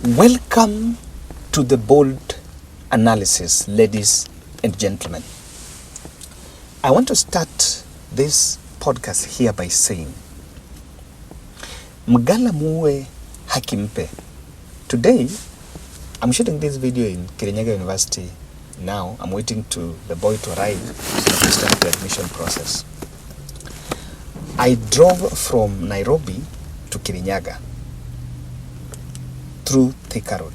Welcome to the bold analysis, ladies and gentlemen. I want to start this podcast here by saying, Mgala muwe haki mpe. Today, I'm shooting this video in Kirinyaga University now. I'm waiting to the boy to arrive so to start the admission process. I drove from Nairobi to Kirinyaga through Thika Road.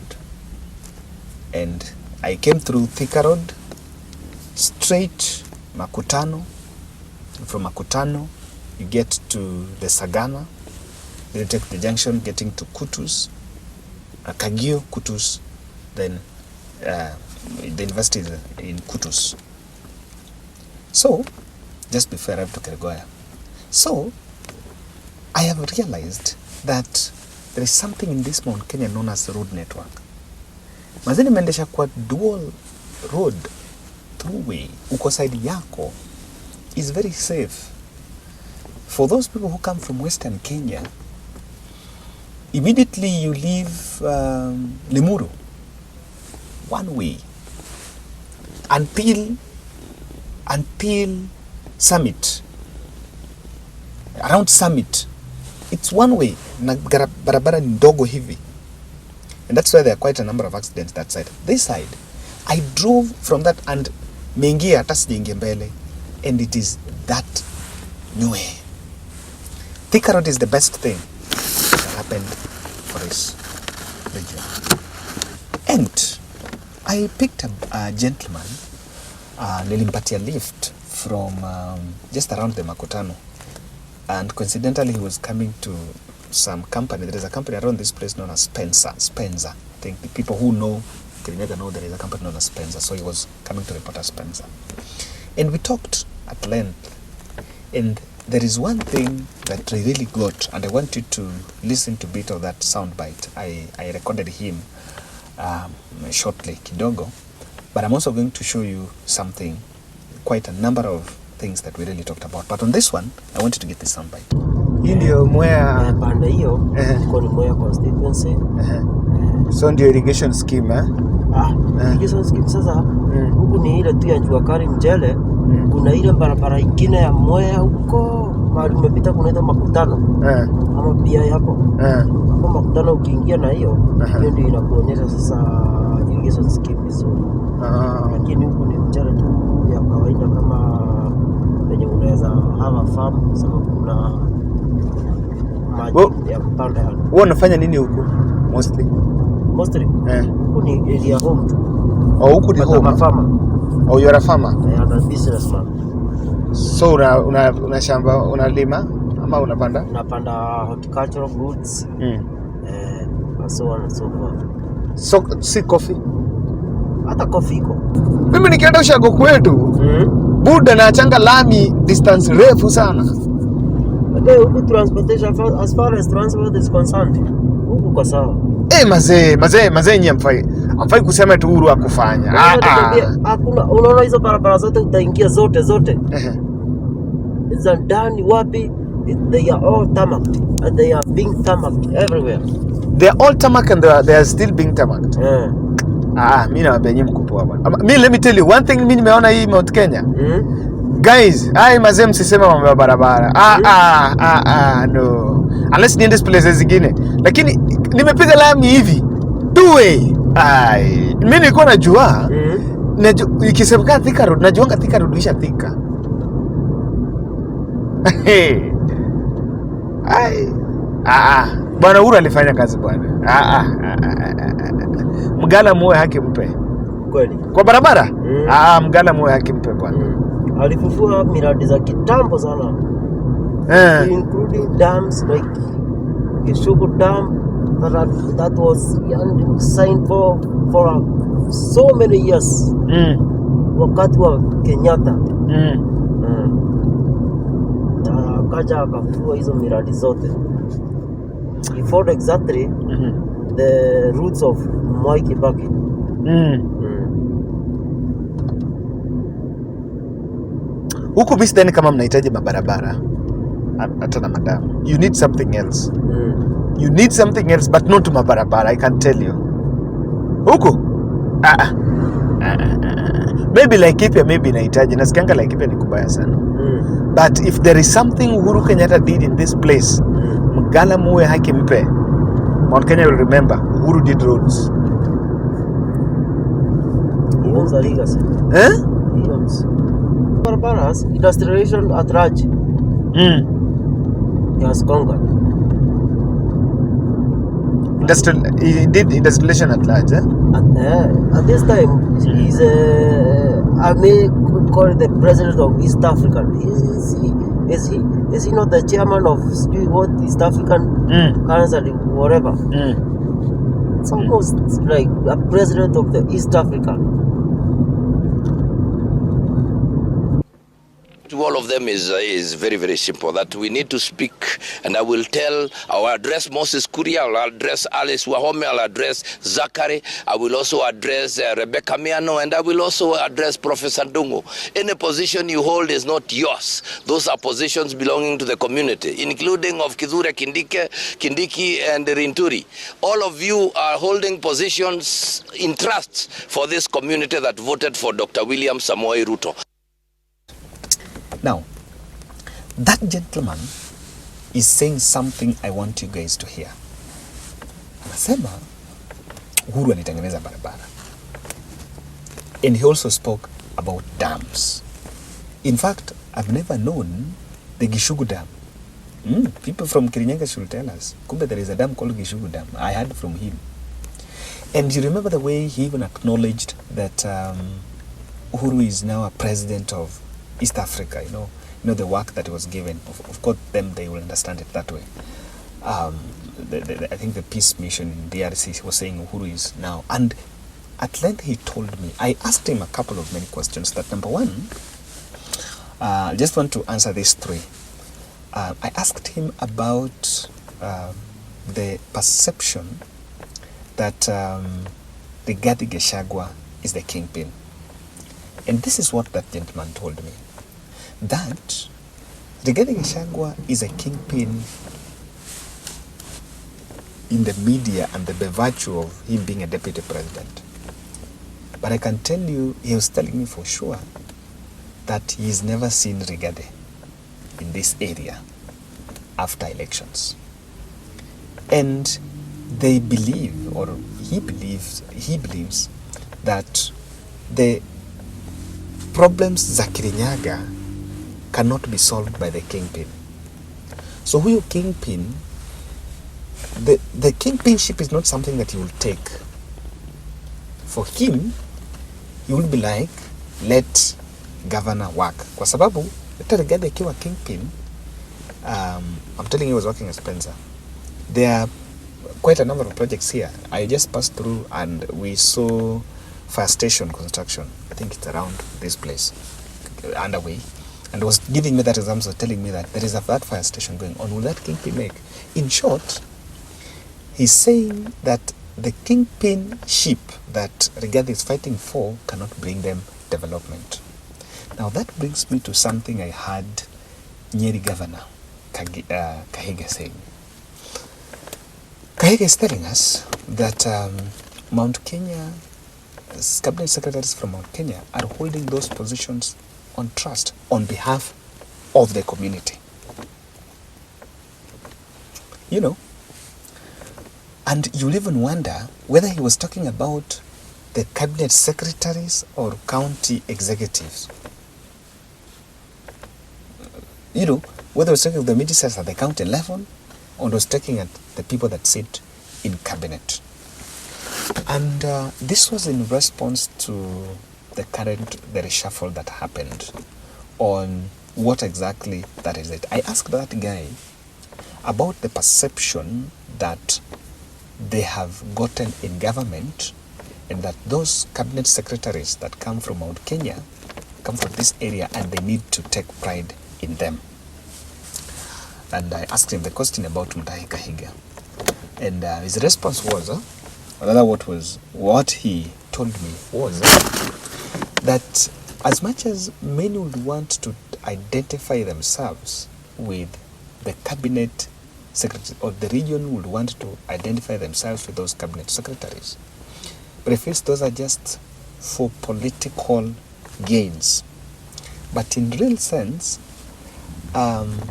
And I came through Thika Road, straight Makutano. From Makutano, you get to the Sagana. You take the junction getting to Kutus, Kagio, Kutus, then the university is in Kutus. So, just before I arrived to Keregoya. So, I have realized that there is something in this Mount Kenya known as the road network. Mazini mendesha kwa dual road throughway, uko side yako, is very safe. For those people who come from Western Kenya, immediately you leave Limuru, one way, until Summit. Around Summit, it's one way, na barabara ndogo hivi. And that's why there are quite a number of accidents that side. This side, I drove from that and mengia hata sijaingia mbele, and it is that new. Thika Road is the best thing that happened for this region. And I picked up a gentleman, nilimpatia lift from just around the Makutano. And coincidentally, he was coming to some company. There is a company around this place known as Spencer. I think the people who know Kirinyaga know there is a company known as Spencer. So he was coming to report as Spencer. And we talked at length. And there is one thing that I really got, and I want you to listen to a bit of that soundbite. I recorded him shortly, kidogo. But I'm also going to show you something, quite a number of things that we really talked about. But on this one, I want you to get this soundbite. Hii ndio Mwea pande hiyo kwa Mwea constituency. So ndio irrigation scheme Irrigation scheme sasa huku ni ile tu ya jua kali mjele. Kuna ile barabara nyingine ya Mwea huko mahali umepita kunaitwa Makutano. Ama pia hapo. Hapo Makutano ukiingia na hiyo ndio inakuonyesha sasa irrigation scheme vizuri. Lakini huku ni mjele tu ya kawaida kama wenye unaweza have farm sababu kuna maji ya kupanda hapo. Wewe unafanya nini huko mostly? Huko ni area home. Huko ni home. Farmer. You are a farmer? I'm a businessman. So una shamba unalima ama unapanda? Unapanda horticultural goods. So on and so forth. So si coffee? Hata coffee iko. Mimi nikienda ushago kwetu. Buda na changa lami distance refu sana. But huku transportation as far as transport is concerned, huku kwa sawa. Mazee nyie amfai kusema tu huru akufanya. Hakuna, unaona hizo barabara zote utaingia zote. It's done wapi? They are all tarmacked and they are being tarmacked everywhere. They are all tarmacked and they are still being tarmacked. Mimi nawaambia nyinyi mko poa bwana. Let me tell you one thing, mimi nimeona hii Mount Kenya. Guys, mazee msisema mambo ya barabara. No. Unless niende places zingine. Lakini nimepiga lami hivi. Two way. Mimi nilikuwa najua. Ikisemekana Thika Road, najuanga Thika Road isha Thika. Bwana Uhuru alifanya kazi bwana. Mgala muwe haki mpe. Kweli. Kwa barabara? Mgala muwe haki mpe bwana. Alifufua miradi za kitambo sana. Including dams like Kishugu Dam that was signed for so many years. Wakati wa Kenyatta. Akaja akafufua hizo miradi zote. He followed exactly the roots of Mwai Kibaki. Huku mimi sidhani kama mnahitaji mabarabara hata na madamu. You need something else. You need something else, but not mabarabara, I can tell you. Huku? Maybe Laikipia, maybe inahitaji. Nasikianga Laikipia ni kubaya sana. But if there is something Uhuru Kenyatta did in this place, Mgala muwe haki mpe. Mount Kenya will remember, Uhuru did roads. He owns a legacy. He owns. Barabaras, industrialization at large. He has conquered. He did industrialization at large, At this time, he's I may call it the president of East Africa. Is he not the chairman of what East African Council, whatever? It's almost like a president of the East Africa. To all of them is very, very simple, that we need to speak, and I will address Moses Kuria, I'll address Alice Wahome, I'll address Zachary, I will also address Rebecca Miano, and I will also address Professor Ndungu. Any position you hold is not yours. Those are positions belonging to the community, including of Kithure Kindiki and Rinturi. All of you are holding positions in trust for this community that voted for Dr. William Samoei Ruto. Now, that gentleman is saying something I want you guys to hear. Anasema Uhuru alitengeneza barabara. And he also spoke about dams. In fact, I've never known the Gishugu Dam. People from Kirinyaga should tell us. Kumbe there is a dam called Gishugu Dam. I heard from him. And you remember the way he even acknowledged that Uhuru is now a president of East Africa, you know the work that was given. Of course, they will understand it that way. I think the peace mission in DRC was saying Uhuru is now. And at length he told me, I asked him a couple of many questions. That number one, I just want to answer these three. I asked him about the perception that Rigathi Gachagua is the kingpin. And this is what that gentleman told me. That Rigathi Gachagua is a kingpin in the media and by virtue of him being a deputy president. But I can tell you, he was telling me for sure that he's never seen Rigathi in this area after elections. And they believe, or he believes that the problems za Kirinyaga cannot be solved by the kingpin. So huyo kingpin, the kingpinship is not something that he will take. For him, he will be like, let governor work. Kwa sababu, hata Rigathi akiwa kingpin, I'm telling you, he was working at Spencer. There are quite a number of projects here. I just passed through and we saw fire station construction. I think it's around this place, underway. And was giving me that example, telling me that there is that fire station going on. Will that kingpin make? In short, he's saying that the kingpin ship that Rigathi is fighting for cannot bring them development. Now that brings me to something I heard Nyeri Governor Kahiga saying. Kahiga is telling us that Mount Kenya, cabinet secretaries from Mount Kenya are holding those positions on trust on behalf of the community. You know, and you'll even wonder whether he was talking about the cabinet secretaries or county executives. You know, whether he was talking of the ministers at the county level or was talking at the people that sit in cabinet. And this was in response to the reshuffle that happened on what exactly that is it. I asked that guy about the perception that they have gotten in government and that those cabinet secretaries that come from Mount Kenya come from this area and they need to take pride in them. And I asked him the question about Mutahi Kahiga. And his response was, what he told me was that as much as many would want to identify themselves with the cabinet secretary or the region would want to identify themselves with those cabinet secretaries. But it feels those are just for political gains. But in real sense, and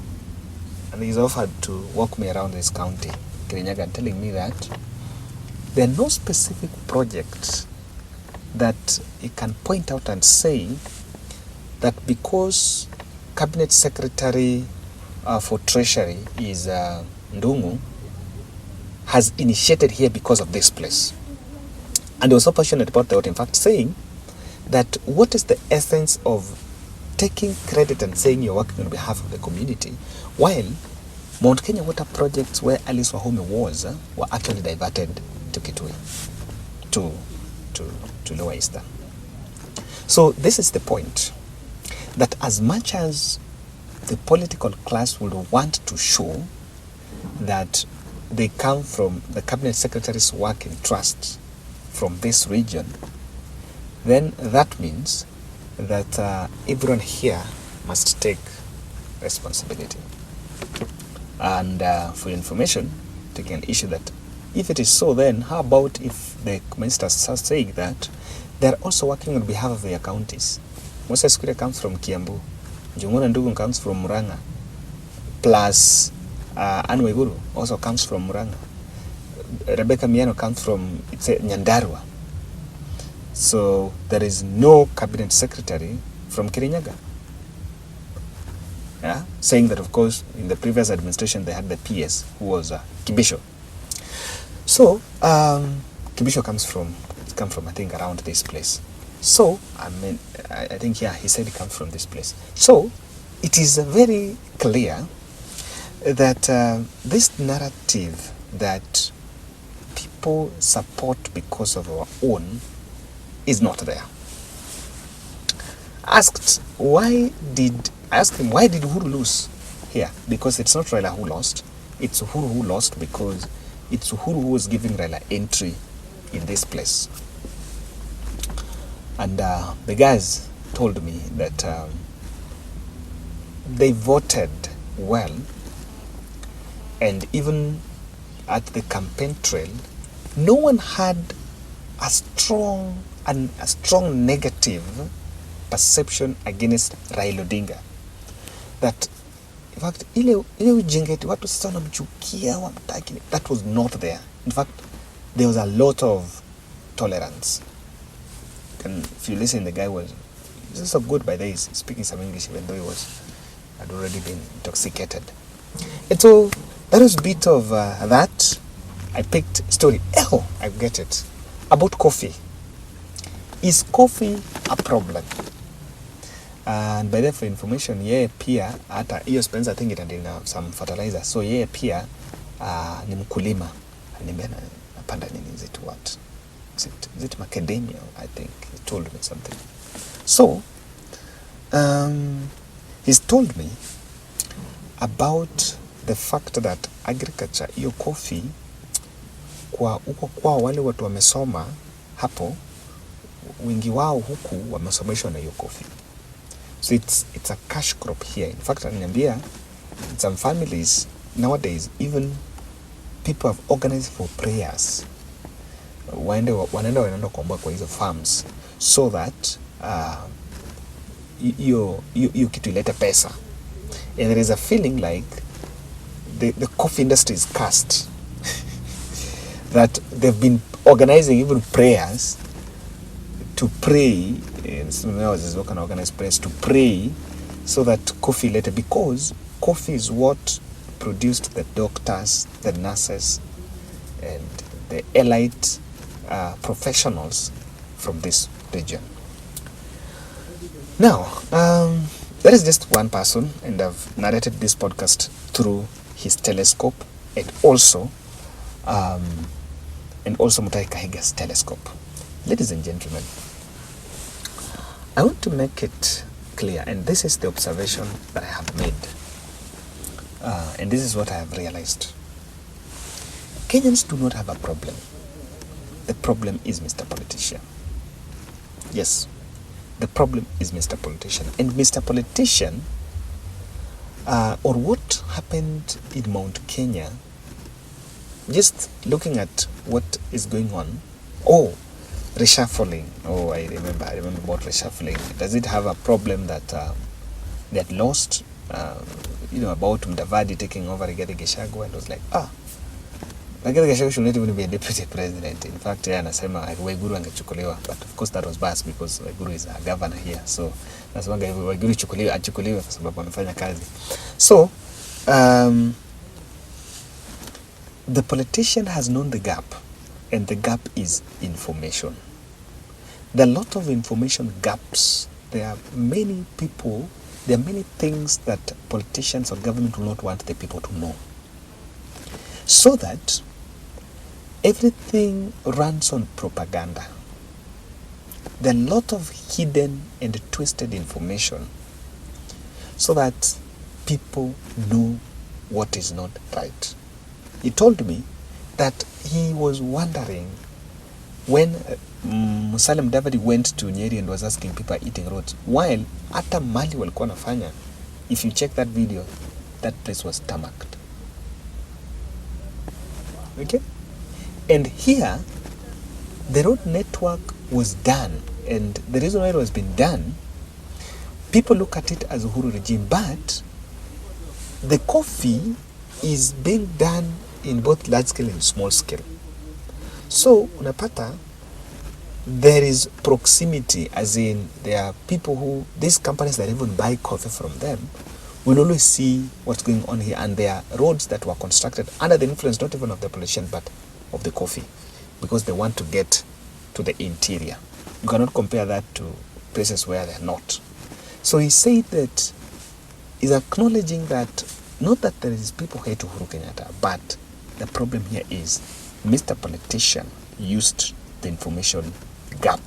he's offered to walk me around this county, Kirinyaga, telling me that there are no specific projects that he can point out and say that because cabinet secretary for treasury is Ndungu has initiated here because of this place. And he was so passionate about that, in fact, saying that what is the essence of taking credit and saying you're working on behalf of the community, while Mount Kenya water projects where Alice Wahome was were actually diverted to Kitui, to Lower Eastern. So this is the point, that as much as the political class would want to show that they come from the cabinet secretary's work in trust from this region, then that means that everyone here must take responsibility. And for information, take an issue that if it is so, then how about if the ministers start saying that they're also working on behalf of their counties? Moses Kuria comes from Kiambu, Njunguna Ndugu comes from Murang'a, plus Anne Waiguru also comes from Murang'a. Rebecca Miano comes from Nyandarua. So there is no cabinet secretary from Kirinyaga. Yeah? Saying that, of course, in the previous administration they had the PS who was Kibisho. So Kibisho comes from I think around this place. So I mean, I think he said he comes from this place. So it is very clear that this narrative that people support because of our own is not there. I asked him why did Uhuru lose here? Because it's not Raila who lost, it's Uhuru who lost, because it's Uhuru who was giving Raila entry in this place. And the guys told me that they voted well, and even at the campaign trail, no one had a strong negative perception against Raila Odinga. That in fact ile ujengeti watu sasa wanamchukia wamtaki, that was not there. In fact, there was a lot of tolerance. And if you listen, the guy was so good by the way, speaking some English even though he had already been intoxicated. And so that was a bit of that. I picked story. Oh, I get it. About coffee. Is coffee a problem? And by the way, for information, pia hata hiyo Spencer, I think it had some fertilizer. So pia ni mkulima. Napanda nini, is it what? Is it macadamia? I think he told me something. So he's told me about the fact that agriculture, hiyo coffee, kwa wale watu wamesoma hapo, wengi wao huku wamesomeshwa na hiyo coffee. So it's a cash crop here. In fact, ananiambia in some families nowadays, even people have organized for prayers. Wanaenda kuomba kwa hizo farms so that hiyo kitu ilete pesa. And there is a feeling like the coffee industry is cursed. That they've been organizing even prayers to pray, and some houses can organize prayers to pray so that coffee later, because coffee is what produced the doctors, the nurses, and the elite professionals from this region. Now, that is just one person, and I've narrated this podcast through his telescope and also Mutahi Kahiga's telescope. Ladies and gentlemen, I want to make it clear, and this is the observation that I have made, and this is what I have realized. Kenyans do not have a problem. The problem is Mr. Politician. Yes, the problem is Mr. Politician. And Mr. Politician or what happened in Mount Kenya, just looking at what is going on. Oh, reshuffling. Oh, I remember about reshuffling. Does it have a problem that they had lost? About Mudavadi taking over Rigathi Gachagua, and was like, Rigathi Gachagua should not even be a deputy president. In fact, anasema Waiguru angechukuliwa, but of course that was biased because Waiguru is a governor here. So nasema Waiguru achukuliwe kwa sababu amefanya kazi. So the politician has known the gap, and the gap is information. There are a lot of information gaps. There are many things that politicians or government will not want the people to know. So that everything runs on propaganda. There are a lot of hidden and twisted information so that people know what is not right. He told me that he was wondering when Musalia Mudavadi went to Nyeri and was asking people eating roads, while hata mali walikuwa nafanya, if you check that video, that place was tarmacked. Okay? And here, the road network was done, and the reason why it was being done, people look at it as Uhuru regime, but the coffee is being done in both large scale and small scale. So unapata there is proximity, as in there are people who, these companies that even buy coffee from them will always see what's going on here, and there are roads that were constructed under the influence not even of the politician but of the coffee, because they want to get to the interior. You cannot compare that to places where they're not. So he said that he's acknowledging that not that there is people hate Uhuru Kenyatta, but the problem here is Mr. Politician used the information gap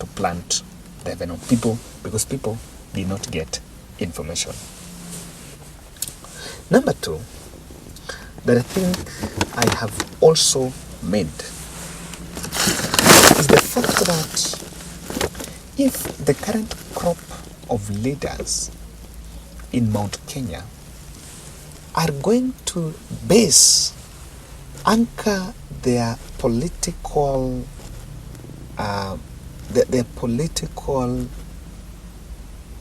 to plant the venom because people did not get information. Number two, that I think I have also made is the fact that if the current crop of leaders in Mount Kenya are going to anchor their political their political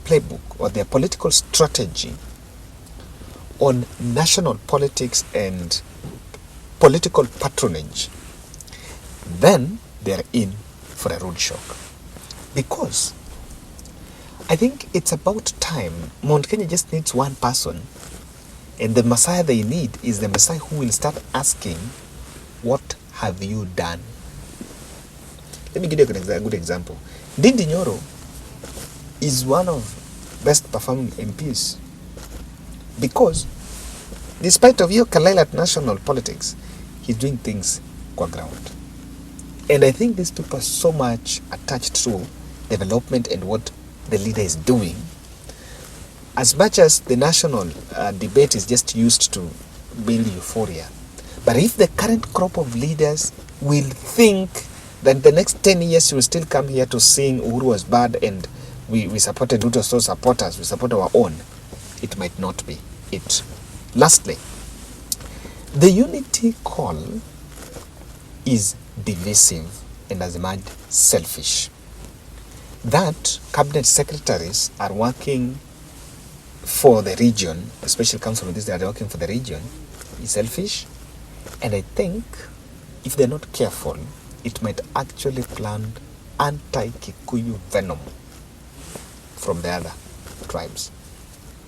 playbook or their political strategy on national politics and political patronage, then they're in for a rude shock. Because I think it's about time. Mount Kenya just needs one person, and the Messiah they need is the Messiah who will start asking, what have you done? Let me give you a good example. Ndindi Nyoro is one of best performing MPs because despite of your Kalila at national politics, he's doing things kwa ground. And I think these people are so much attached to development and what the leader is doing, as much as the national debate is just used to build euphoria. But if the current crop of leaders will think that the next 10 years you will still come here to sing Uhuru was bad and we supported Ruto, so support us, we support our own, it might not be it. Lastly, the unity call is divisive and as much selfish. That cabinet secretaries are working for the region, especially comes from this, they are working for the region, is selfish. And I think if they're not careful, it might actually plant anti-Kikuyu venom from the other tribes.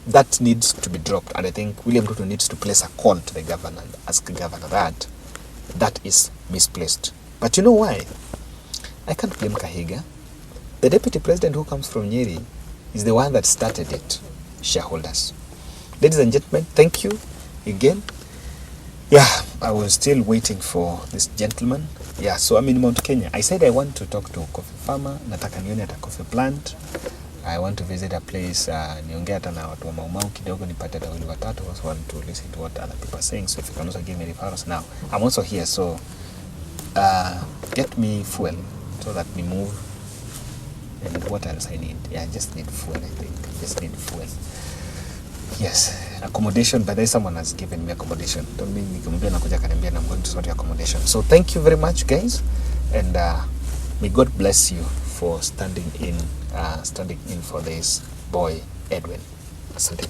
That needs to be dropped, and I think William Ruto needs to place a call to the governor and ask the governor that is misplaced. But you know why? I can't blame Kahiga. The deputy president who comes from Nyeri is the one that started it. Shareholders. Ladies and gentlemen, thank you again. Yeah, I was still waiting for this gentleman. Yeah, so I'm in Mount Kenya. I said I want to talk to a coffee farmer. Nataka nione at a coffee plant. I want to visit a place. Niongea hata na watu wa Maumau kidogo nipate dawili watatu. I also want to listen to what other people are saying. So if you can also give me referrals now. I'm also here, so get me fuel so that we move. And what else I need? Yeah, I just need fuel, I think. Just need fuel. Yes, accommodation, but there's someone has given me accommodation. Don't mean nikimwambia nakuja kaniambia I'm going to sort your accommodation. So thank you very much, guys, and may God bless you for standing in for this boy Edwin. Asante.